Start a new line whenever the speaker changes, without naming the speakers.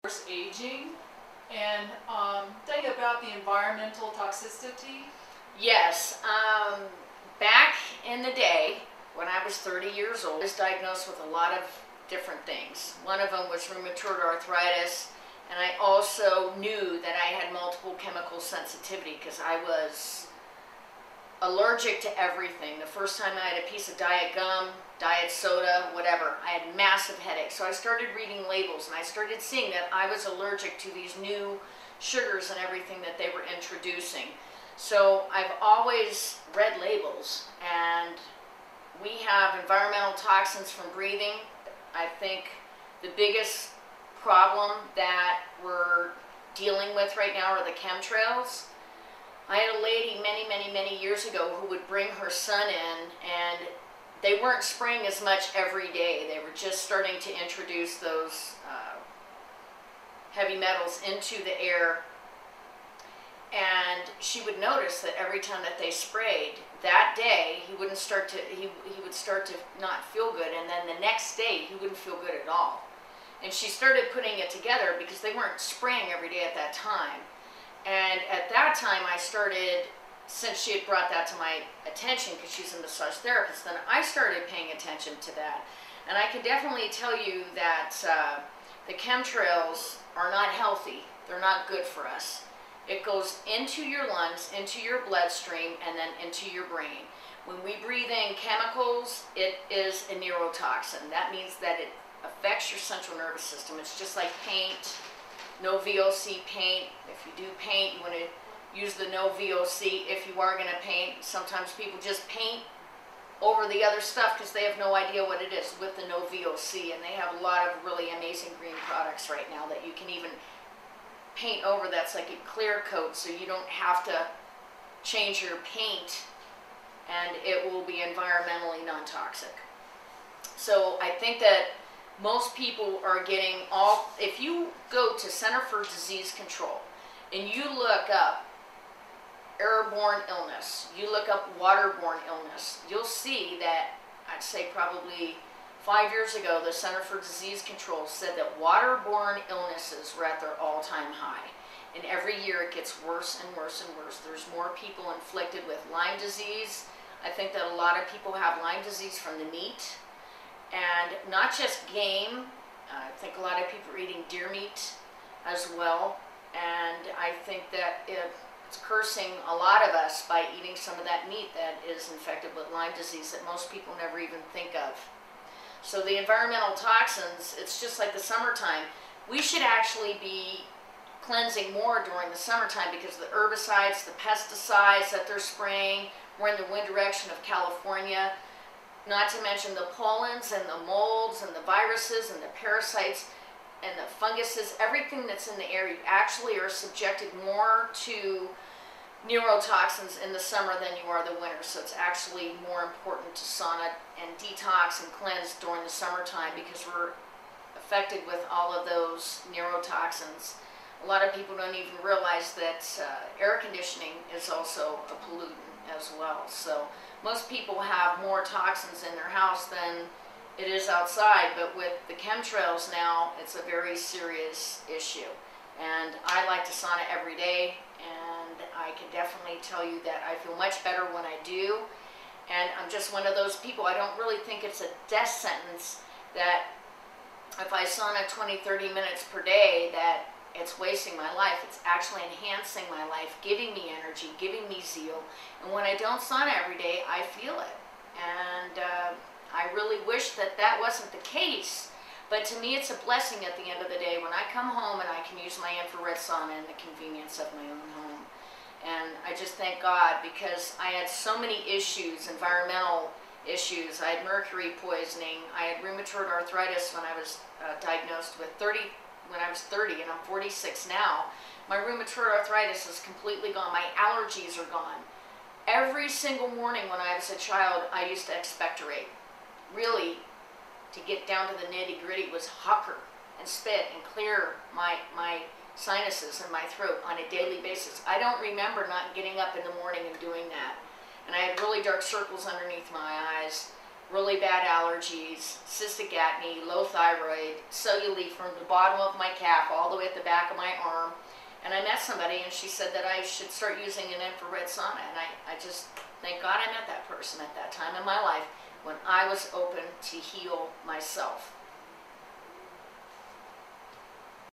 course, aging, and tell you about the environmental toxicity.
Yes, back in the day, when I was 30 years old, I was diagnosed with a lot of different things. One of them was rheumatoid arthritis, and I also knew that I had multiple chemical sensitivity because I was allergic to everything. The first time I had a piece of diet gum, diet soda, whatever, I had massive headaches. So I started reading labels and I started seeing that I was allergic to these new sugars and everything that they were introducing. So I've always read labels, and we have environmental toxins from breathing. I think the biggest problem that we're dealing with right now are the chemtrails. I had a lady many years ago who would bring her son in, and they weren't spraying as much every day. They were just starting to introduce those heavy metals into the air. And she would notice that every time that they sprayed, that day he would start to not feel good, and then the next day he wouldn't feel good at all. And she started putting it together because they weren't spraying every day at that time. And at that time I started, since she had brought that to my attention because she's a massage therapist, then I started paying attention to that. And I can definitely tell you that the chemtrails are not healthy. They're not good for us. It goes into your lungs, into your bloodstream, and then into your brain. When we breathe in chemicals, it is a neurotoxin. That means that it affects your central nervous system. It's just like paint, no VOC paint. If you do paint, you want to use the no VOC if you are going to paint. Sometimes people just paint over the other stuff because they have no idea what it is with the no VOC, and they have a lot of really amazing green products right now that you can even paint over. That's like a clear coat, so you don't have to change your paint, and it will be environmentally non-toxic. So I think that most people are getting all, if you go to Center for Disease Control and you look up airborne illness, you look up waterborne illness, you'll see that, I'd say probably 5 years ago, the Center for Disease Control said that waterborne illnesses were at their all-time high. And every year it gets worse and worse and worse. There's more people inflicted with Lyme disease. I think that a lot of people have Lyme disease from the meat. And not just game. I think a lot of people are eating deer meat as well. And I think that it's cursing a lot of us by eating some of that meat that is infected with Lyme disease that most people never even think of. So the environmental toxins, it's just like the summertime. We should actually be cleansing more during the summertime because the herbicides, the pesticides that they're spraying, we're in the wind direction of California. Not to mention the pollens and the molds and the viruses and the parasites and the funguses, everything that's in the air. You actually are subjected more to neurotoxins in the summer than you are the winter. So it's actually more important to sauna and detox and cleanse during the summertime because we're affected with all of those neurotoxins. A lot of people don't even realize that air conditioning is also a pollutant as well. So most people have more toxins in their house than it is outside, but with the chemtrails now, it's a very serious issue. And I like to sauna every day, and I can definitely tell you that I feel much better when I do. And I'm just one of those people, I don't really think it's a death sentence that if I sauna 20-30 minutes per day that it's wasting my life. It's actually enhancing my life, giving me energy, giving me zeal. And when I don't sauna every day, I feel it. And I really wish that that wasn't the case. But to me, it's a blessing at the end of the day when I come home and I can use my infrared sauna in the convenience of my own home. And I just thank God because I had so many issues, environmental issues. I had mercury poisoning. I had rheumatoid arthritis when I was diagnosed with when I was 30, and I'm 46 now. My rheumatoid arthritis is completely gone. My allergies are gone. Every single morning when I was a child, I used to expectorate. Really, to get down to the nitty-gritty, was hucker and spit and clear my sinuses and my throat on a daily basis. I don't remember not getting up in the morning and doing that. And I had really dark circles underneath my eyes. really bad allergies, cystic acne, low thyroid, cellulite from the bottom of my calf all the way at the back of my arm. And I met somebody and she said that I should start using an infrared sauna. And I just, thank God I met that person at that time in my life when I was open to heal myself.